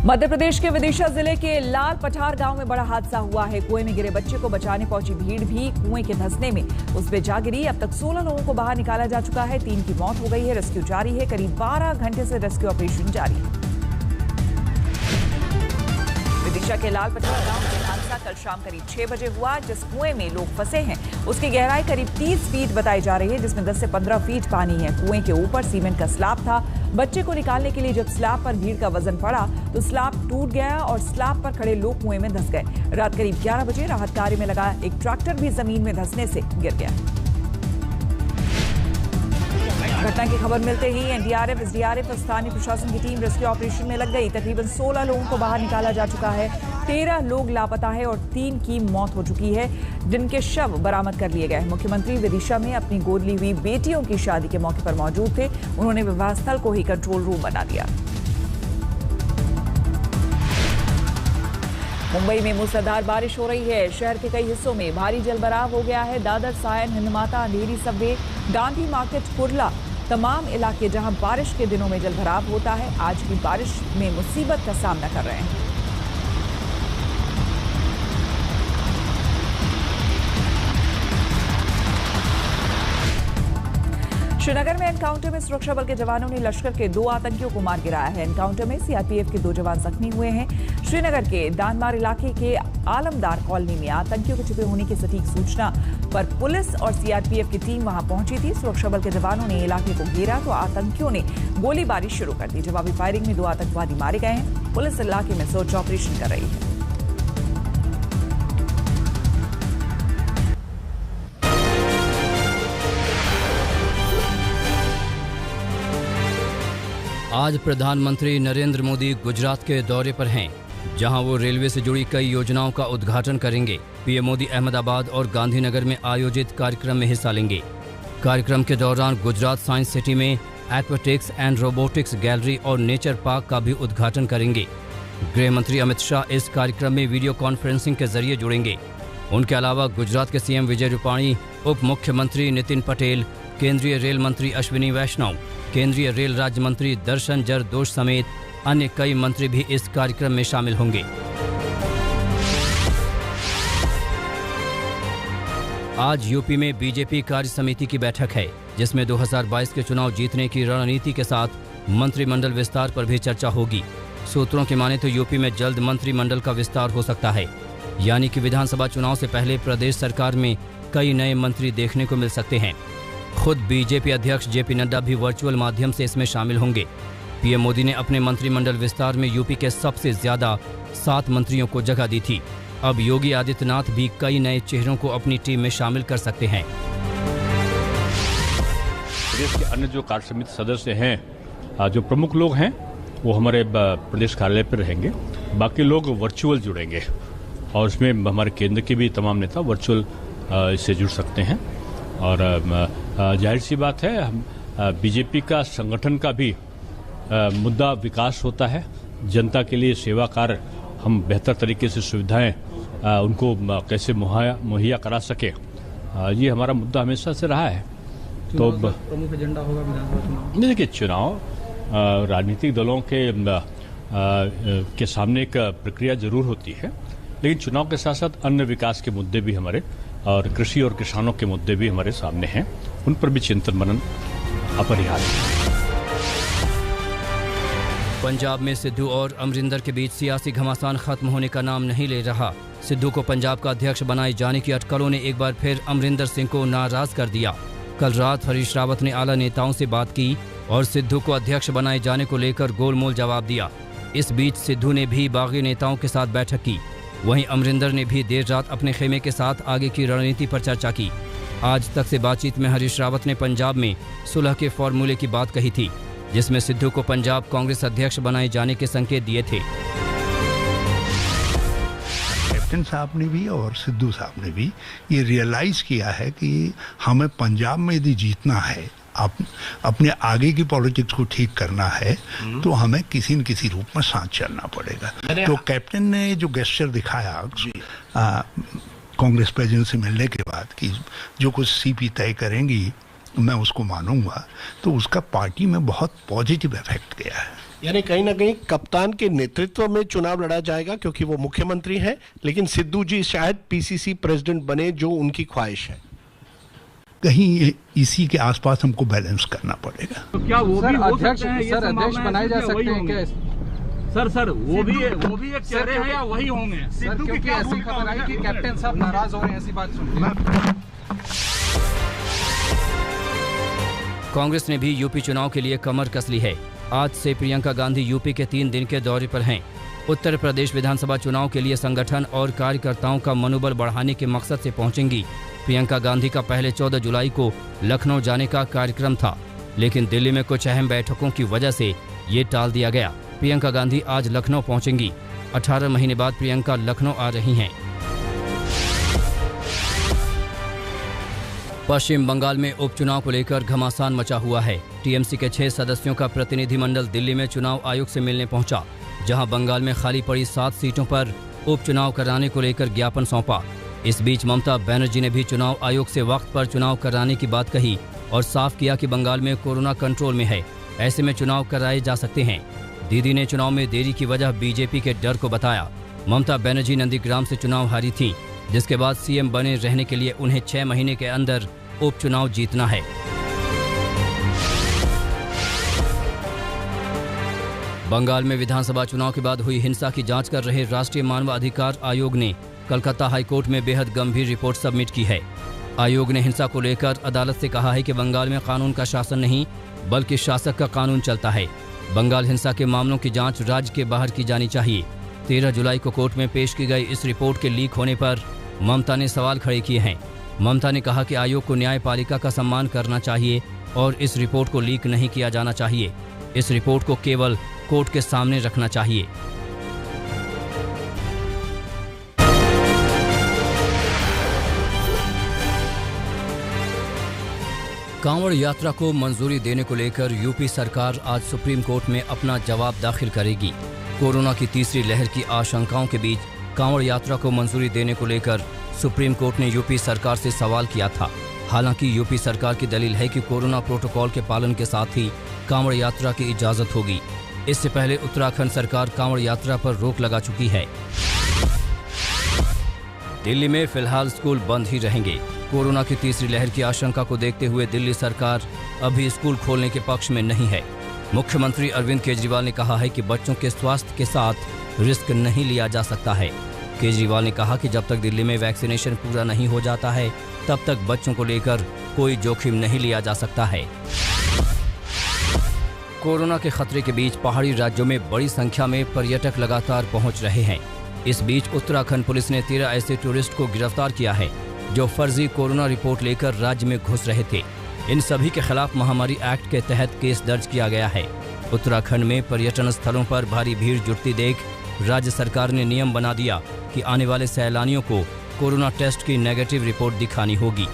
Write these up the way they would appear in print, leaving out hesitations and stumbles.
मध्य प्रदेश के विदिशा जिले के लाल पठार गांव में बड़ा हादसा हुआ है। कुएं में गिरे बच्चे को बचाने पहुंची भीड़ भी कुएं के धंसने में उस पे जा गिरी। अब तक 16 लोगों को बाहर निकाला जा चुका है। 3 की मौत हो गई है। रेस्क्यू जारी है। करीब 12 घंटे से रेस्क्यू ऑपरेशन जारी है। विदिशा के लाल पठार गांव में हादसा कल शाम करीब 6 बजे हुआ। जिस कुएं में लोग फंसे हैं उसकी गहराई करीब 30 फीट बताई जा रही है, जिसमें 10 से 15 फीट पानी है। कुएं के ऊपर सीमेंट का स्लैब था। बच्चे को निकालने के लिए जब स्लैब पर भीड़ का वजन पड़ा तो स्लैब टूट गया और स्लैब पर खड़े लोग कुएं में धंस गए। रात करीब 11 बजे राहत कार्य में लगा एक ट्रैक्टर भी जमीन में धंसने से गिर गया। घटना की खबर मिलते ही एनडीआरएफ, एसडीआरएफ और स्थानीय प्रशासन की टीम रेस्क्यू ऑपरेशन में लग गई। तकरीबन 16 लोगों को बाहर निकाला जा चुका है। 13 लोग लापता है और 3 की मौत हो चुकी है, जिनके शव बरामद कर लिए गए हैं। मुख्यमंत्री विदिशा में अपनी गोद ली हुई बेटियों की शादी के मौके पर मौजूद थे। उन्होंने विवाह स्थल को ही कंट्रोल रूम बना दिया। मुंबई में मूसलाधार बारिश हो रही है। शहर के कई हिस्सों में भारी जलभराव हो गया है। दादर, सायन, हिंदमाता, अंधेरी, सबवे, गांधी मार्केट, कुर्ला तमाम इलाके जहां बारिश के दिनों में जलभराव होता है, आज की बारिश में मुसीबत का सामना कर रहे हैं। श्रीनगर में एनकाउंटर में सुरक्षा बल के जवानों ने लश्कर के 2 आतंकियों को मार गिराया है। एनकाउंटर में सीआरपीएफ के 2 जवान जख्मी हुए हैं। श्रीनगर के दानमार इलाके के आलमदार कॉलोनी में आतंकियों के छिपे होने की सटीक सूचना पर पुलिस और सीआरपीएफ की टीम वहां पहुंची थी। सुरक्षा बल के जवानों ने इलाके को घेरा तो आतंकियों ने गोलीबारी शुरू कर दी। जवाबी फायरिंग में 2 आतंकवादी मारे गए हैं। पुलिस इलाके में सर्च ऑपरेशन कर रही है। आज प्रधानमंत्री नरेंद्र मोदी गुजरात के दौरे पर हैं, जहां वो रेलवे से जुड़ी कई योजनाओं का उद्घाटन करेंगे। पीएम मोदी अहमदाबाद और गांधीनगर में आयोजित कार्यक्रम में हिस्सा लेंगे। कार्यक्रम के दौरान गुजरात साइंस सिटी में एक्वाटिक्स एंड रोबोटिक्स गैलरी और नेचर पार्क का भी उद्घाटन करेंगे। गृह मंत्री अमित शाह इस कार्यक्रम में वीडियो कॉन्फ्रेंसिंग के जरिए जुड़ेंगे। उनके अलावा गुजरात के सीएम विजय रूपाणी, उप मुख्यमंत्री नितिन पटेल, केंद्रीय रेल मंत्री अश्विनी वैष्णव, केंद्रीय रेल राज्य मंत्री दर्शन जरदोश समेत अन्य कई मंत्री भी इस कार्यक्रम में शामिल होंगे। आज यूपी में बीजेपी कार्य समिति की बैठक है, जिसमें 2022 के चुनाव जीतने की रणनीति के साथ मंत्रिमंडल विस्तार पर भी चर्चा होगी। सूत्रों की माने तो यूपी में जल्द मंत्रिमंडल का विस्तार हो सकता है, यानी कि विधानसभा चुनाव से पहले प्रदेश सरकार में कई नए मंत्री देखने को मिल सकते हैं। खुद बीजेपी अध्यक्ष जेपी नड्डा भी वर्चुअल माध्यम से इसमें शामिल होंगे। पीएम मोदी ने अपने मंत्रिमंडल विस्तार में यूपी के सबसे ज्यादा 7 मंत्रियों को जगह दी थी। अब योगी आदित्यनाथ भी कई नए चेहरों को अपनी टीम में शामिल कर सकते हैं। प्रदेश के अन्य जो कार्य समिति सदस्य हैं, जो प्रमुख लोग हैं, वो हमारे प्रदेश कार्यालय पर रहेंगे। बाकी लोग वर्चुअल जुड़ेंगे और इसमें हमारे केंद्र के भी तमाम नेता वर्चुअल इससे जुड़ सकते हैं। और जाहिर सी बात है, हम बीजेपी का संगठन का भी मुद्दा विकास होता है। जनता के लिए सेवा कार्य हम बेहतर तरीके से सुविधाएं उनको कैसे मुहैया करा सके, ये हमारा मुद्दा हमेशा से रहा है। तो प्रमुख एजेंडा होगा विधानसभा चुनाव। देखिए, चुनाव राजनीतिक दलों के सामने एक प्रक्रिया जरूर होती है, लेकिन चुनाव के साथ साथ अन्य विकास के मुद्दे भी हमारे और कृषि और किसानों के मुद्दे भी हमारे सामने हैं। उन पर भी चिंतन मनन अपरिहार्य है। पंजाब में सिद्धू और अमरिंदर के बीच सियासी घमासान खत्म होने का नाम नहीं ले रहा। सिद्धू को पंजाब का अध्यक्ष बनाए जाने की अटकलों ने एक बार फिर अमरिंदर सिंह को नाराज कर दिया। कल रात हरीश रावत ने आला नेताओं से बात की और सिद्धू को अध्यक्ष बनाए जाने को लेकर गोलमोल जवाब दिया। इस बीच सिद्धू ने भी बागी नेताओं के साथ बैठक की। वहीं अमरिंदर ने भी देर रात अपने खेमे के साथ आगे की रणनीति पर चर्चा की। आज तक से बातचीत में हरीश रावत ने पंजाब में सुलह के फॉर्मूले की बात कही थी, जिसमें सिद्धू को पंजाब कांग्रेस अध्यक्ष बनाए जाने के संकेत दिए थे। कैप्टन साहब ने भी और सिद्धू साहब ने भी ये रियलाइज किया है कि हमें पंजाब में यदि जीतना है, अपने आगे की पॉलिटिक्स को ठीक करना है, तो हमें किसी न किसी रूप में साथ चलना पड़ेगा। तो कैप्टन ने जो गेस्चर दिखाया कांग्रेस प्रेसिडेंट से मिलने के बाद कि जो कुछ सीपी तय करेंगी मैं उसको मानूंगा, तो उसका पार्टी में बहुत पॉजिटिव इफेक्ट गया है। यानी कहीं ना कहीं कप्तान के नेतृत्व में चुनाव लड़ा जाएगा क्योंकि वो मुख्यमंत्री हैं, लेकिन सिद्धू जी शायद पीसीसी प्रेसिडेंट बने जो उनकी ख्वाहिश है। कहीं इसी के आसपास हमको बैलेंस करना पड़ेगा। तो क्या वो भी हो अध्यक्ष सकते हैं, ये अध्यक्ष बनाए जा सकते हैं क्या? सर वो भी एक चेहरे हैं या वही होंगे? सर क्योंकि ऐसी खबर आई कि कैप्टन साहब नाराज हो रहे हैं, ऐसी बात सुन। कांग्रेस ने भी यूपी चुनाव के लिए कमर कस ली है। आज से प्रियंका गांधी यूपी के 3 दिन के दौरे पर हैं। उत्तर प्रदेश विधानसभा चुनाव के लिए संगठन और कार्यकर्ताओं का मनोबल बढ़ाने के मकसद से पहुंचेंगी। प्रियंका गांधी का पहले 14 जुलाई को लखनऊ जाने का कार्यक्रम था, लेकिन दिल्ली में कुछ अहम बैठकों की वजह से ये टाल दिया गया। प्रियंका गांधी आज लखनऊ पहुंचेंगी। 18 महीने बाद प्रियंका लखनऊ आ रही हैं। पश्चिम बंगाल में उपचुनाव को लेकर घमासान मचा हुआ है। टीएमसी के 6 सदस्यों का प्रतिनिधिमंडल दिल्ली में चुनाव आयोग से मिलने पहुंचा, जहां बंगाल में खाली पड़ी 7 सीटों पर उपचुनाव कराने को लेकर ज्ञापन सौंपा। इस बीच ममता बनर्जी ने भी चुनाव आयोग से वक्त पर चुनाव कराने की बात कही और साफ किया कि बंगाल में कोरोना कंट्रोल में है, ऐसे में चुनाव कराए जा सकते हैं। दीदी ने चुनाव में देरी की वजह बीजेपी के डर को बताया। ममता बनर्जी नंदीग्राम से चुनाव हारी थी, जिसके बाद सीएम बने रहने के लिए उन्हें 6 महीने के अंदर उपचुनाव जीतना है। बंगाल में विधानसभा चुनाव के बाद हुई हिंसा की जांच कर रहे राष्ट्रीय मानवाधिकार आयोग ने कलकत्ता हाईकोर्ट में बेहद गंभीर रिपोर्ट सबमिट की है। आयोग ने हिंसा को लेकर अदालत से कहा है कि बंगाल में कानून का शासन नहीं, बल्कि शासक का कानून चलता है। बंगाल हिंसा के मामलों की जांच राज्य के बाहर की जानी चाहिए। 13 जुलाई को कोर्ट में पेश की गई इस रिपोर्ट के लीक होने पर ममता ने सवाल खड़े किए हैं। ममता ने कहा कि आयोग को न्यायपालिका का सम्मान करना चाहिए और इस रिपोर्ट को लीक नहीं किया जाना चाहिए। इस रिपोर्ट को केवल कोर्ट के सामने रखना चाहिए। कांवड़ यात्रा को मंजूरी देने को लेकर यूपी सरकार आज सुप्रीम कोर्ट में अपना जवाब दाखिल करेगी। कोरोना की तीसरी लहर की आशंकाओं के बीच कांवड़ यात्रा को मंजूरी देने को लेकर सुप्रीम कोर्ट ने यूपी सरकार से सवाल किया था। हालांकि यूपी सरकार की दलील है कि कोरोना प्रोटोकॉल के पालन के साथ ही कांवड़ यात्रा की इजाजत होगी। इससे पहले उत्तराखंड सरकार कांवड़ यात्रा पर रोक लगा चुकी है। दिल्ली में फिलहाल स्कूल बंद ही रहेंगे। कोरोना की तीसरी लहर की आशंका को देखते हुए दिल्ली सरकार अभी स्कूल खोलने के पक्ष में नहीं है। मुख्यमंत्री अरविंद केजरीवाल ने कहा है कि बच्चों के स्वास्थ्य के साथ रिस्क नहीं लिया जा सकता है। केजरीवाल ने कहा कि जब तक दिल्ली में वैक्सीनेशन पूरा नहीं हो जाता है, तब तक बच्चों को लेकर कोई जोखिम नहीं लिया जा सकता है। कोरोना के खतरे के बीच पहाड़ी राज्यों में बड़ी संख्या में पर्यटक लगातार पहुंच रहे हैं। इस बीच उत्तराखंड पुलिस ने 13 ऐसे टूरिस्ट को गिरफ्तार किया है जो फर्जी कोरोना रिपोर्ट लेकर राज्य में घुस रहे थे। इन सभी के खिलाफ महामारी एक्ट के तहत केस दर्ज किया गया है। उत्तराखंड में पर्यटन स्थलों पर भारी भीड़ जुटती देख राज्य सरकार ने नियम बना दिया कि आने वाले सैलानियों को कोरोना टेस्ट की नेगेटिव रिपोर्ट दिखानी होगी।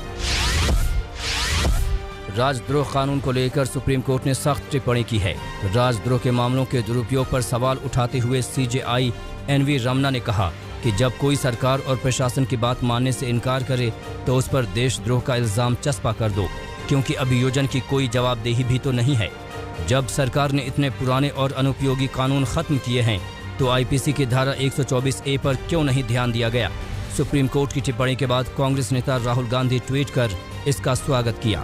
राजद्रोह कानून को लेकर सुप्रीम कोर्ट ने सख्त टिप्पणी की है। राजद्रोह के मामलों के दुरुपयोग पर सवाल उठाते हुए CJI NV रमना ने कहा कि जब कोई सरकार और प्रशासन की बात मानने से इनकार करे तो उस पर देशद्रोह का इल्जाम चस्पा कर दो, क्योंकि अभियोजन की कोई जवाबदेही भी तो नहीं है। जब सरकार ने इतने पुराने और अनुपयोगी कानून खत्म किए हैं तो IPC की धारा 124A पर क्यों नहीं ध्यान दिया गया। सुप्रीम कोर्ट की टिप्पणी के बाद कांग्रेस नेता राहुल गांधी ट्वीट कर इसका स्वागत किया।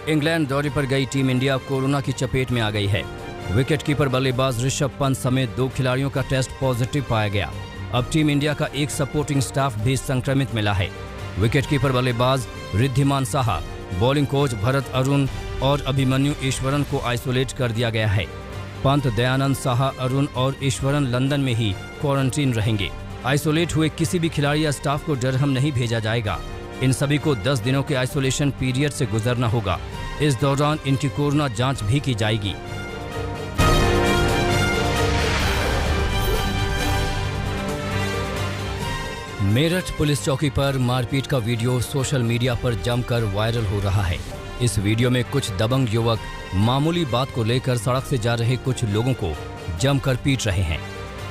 इंग्लैंड दौरे पर गई टीम इंडिया कोरोना की चपेट में आ गई है। विकेटकीपर बल्लेबाज ऋषभ पंत समेत 2 खिलाड़ियों का टेस्ट पॉजिटिव पाया गया। अब टीम इंडिया का एक सपोर्टिंग स्टाफ भी संक्रमित मिला है। विकेटकीपर बल्लेबाज रिद्धिमान साहा, बॉलिंग कोच भरत अरुण और अभिमन्यु ईश्वरन को आइसोलेट कर दिया गया है। पंत, दयानंद, साहा, अरुण और ईश्वरन लंदन में ही क्वारंटीन रहेंगे। आइसोलेट हुए किसी भी खिलाड़ी या स्टाफ को डरहम नहीं भेजा जाएगा। इन सभी को 10 दिनों के आइसोलेशन पीरियड से गुजरना होगा। इस दौरान इनकी कोरोना जांच भी की जाएगी। मेरठ पुलिस चौकी पर मारपीट का वीडियो सोशल मीडिया पर जमकर वायरल हो रहा है। इस वीडियो में कुछ दबंग युवक मामूली बात को लेकर सड़क से जा रहे कुछ लोगों को जमकर पीट रहे हैं।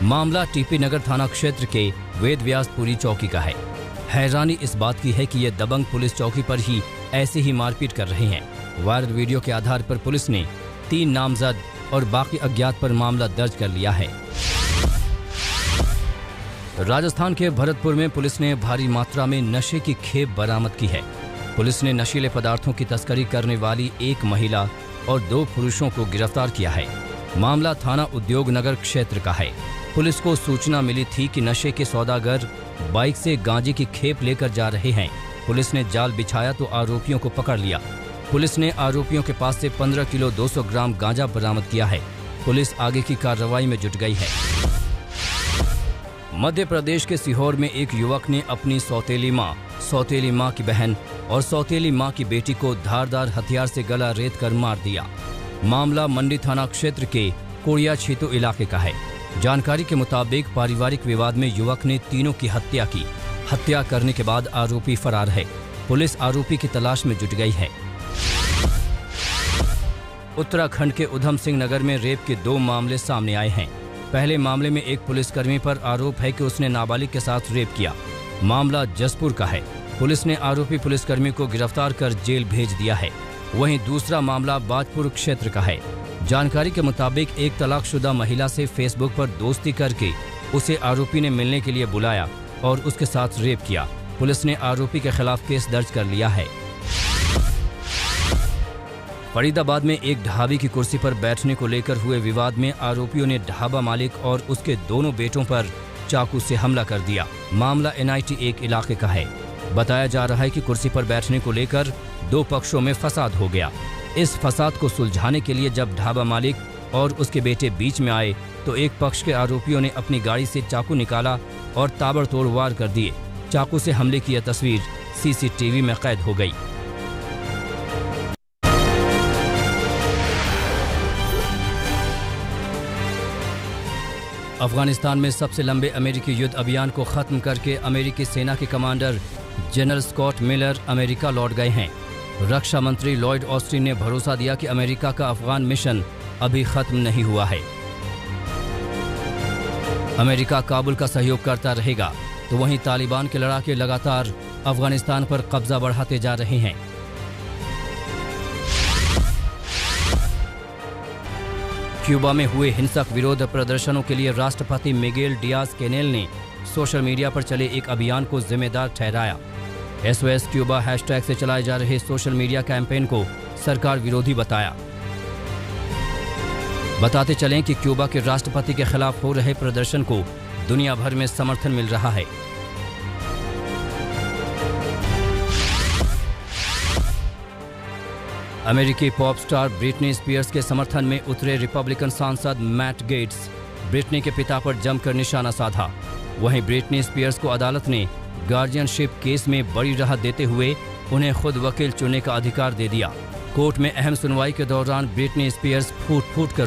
मामला TP नगर थाना क्षेत्र के वेदव्यासपुरी चौकी का है। हैरानी इस बात की है कि ये दबंग पुलिस चौकी पर ही ऐसे ही मारपीट कर रहे हैं। वायरल वीडियो के आधार पर पुलिस ने 3 नामजद और बाकी अज्ञात पर मामला दर्ज कर लिया है। राजस्थान के भरतपुर में पुलिस ने भारी मात्रा में नशे की खेप बरामद की है। पुलिस ने नशीले पदार्थों की तस्करी करने वाली 1 महिला और 2 पुरुषों को गिरफ्तार किया है। मामला थाना उद्योग नगर क्षेत्र का है। पुलिस को सूचना मिली थी कि नशे के सौदागर बाइक से गांजे की खेप लेकर जा रहे हैं। पुलिस ने जाल बिछाया तो आरोपियों को पकड़ लिया। पुलिस ने आरोपियों के पास से 15 किलो 200 ग्राम गांजा बरामद किया है। पुलिस आगे की कार्रवाई में जुट गई है। मध्य प्रदेश के सीहोर में एक युवक ने अपनी सौतेली मां की बहन और सौतेली मां की बेटी को धारदार हथियार से गला रेत कर मार दिया। मामला मंडी थाना क्षेत्र के कोड़िया छीतू इलाके का है। जानकारी के मुताबिक पारिवारिक विवाद में युवक ने तीनों की हत्या की। हत्या करने के बाद आरोपी फरार है। पुलिस आरोपी की तलाश में जुट गई है। उत्तराखंड के उधम सिंह नगर में रेप के 2 मामले सामने आए हैं। पहले मामले में एक पुलिसकर्मी पर आरोप है कि उसने नाबालिग के साथ रेप किया। मामला जसपुर का है। पुलिस ने आरोपी पुलिसकर्मी को गिरफ्तार कर जेल भेज दिया है। वहीं दूसरा मामला बाजपुर क्षेत्र का है। जानकारी के मुताबिक एक तलाकशुदा महिला से फेसबुक पर दोस्ती करके उसे आरोपी ने मिलने के लिए बुलाया और उसके साथ रेप किया। पुलिस ने आरोपी के खिलाफ केस दर्ज कर लिया है। फरीदाबाद में एक ढाबे की कुर्सी पर बैठने को लेकर हुए विवाद में आरोपियों ने ढाबा मालिक और उसके दोनों बेटों पर चाकू से हमला कर दिया। मामला NIT 1 इलाके का है। बताया जा रहा है कि कुर्सी पर बैठने को लेकर 2 पक्षों में फसाद हो गया। इस फसाद को सुलझाने के लिए जब ढाबा मालिक और उसके बेटे बीच में आए तो एक पक्ष के आरोपियों ने अपनी गाड़ी से चाकू निकाला और ताबड़तोड़ वार कर दिए। चाकू से हमले की यह तस्वीर CCTV में कैद हो गई। अफगानिस्तान में सबसे लंबे अमेरिकी युद्ध अभियान को खत्म करके अमेरिकी सेना के commander general Scott Miller America लौट गए हैं। रक्षा मंत्री लॉयड ऑस्टिन ने भरोसा दिया कि अमेरिका का अफगान मिशन अभी खत्म नहीं हुआ है। अमेरिका काबुल का सहयोग करता रहेगा, तो वहीं तालिबान के लड़ाके लगातार अफगानिस्तान पर कब्जा बढ़ाते जा रहे हैं। क्यूबा में हुए हिंसक विरोध प्रदर्शनों के लिए राष्ट्रपति मिगेल डियाज कैनेल ने सोशल मीडिया पर चले एक अभियान को जिम्मेदार ठहराया। SOS क्यूबा हैशटैग से चलाए जा रहे सोशल मीडिया कैंपेन को सरकार विरोधी बताया। बताते चलें कि क्यूबा के राष्ट्रपति के खिलाफ हो रहे प्रदर्शन को दुनिया भर में समर्थन मिल रहा है। अमेरिकी पॉप स्टार ब्रिटनी स्पीयर्स के समर्थन में उतरे रिपब्लिकन सांसद मैट गेट्स ब्रिटनी के पिता पर जमकर निशाना साधा। वहीं ब्रिटनी स्पीयर्स को अदालत ने गार्जियनशिप केस में बड़ी राहत देते हुए उन्हें खुद वकील चुनने का अधिकार दे दिया। कोर्ट में अहम सुनवाई के दौरान ब्रिटनी स्पीयर्स फूट फूट कर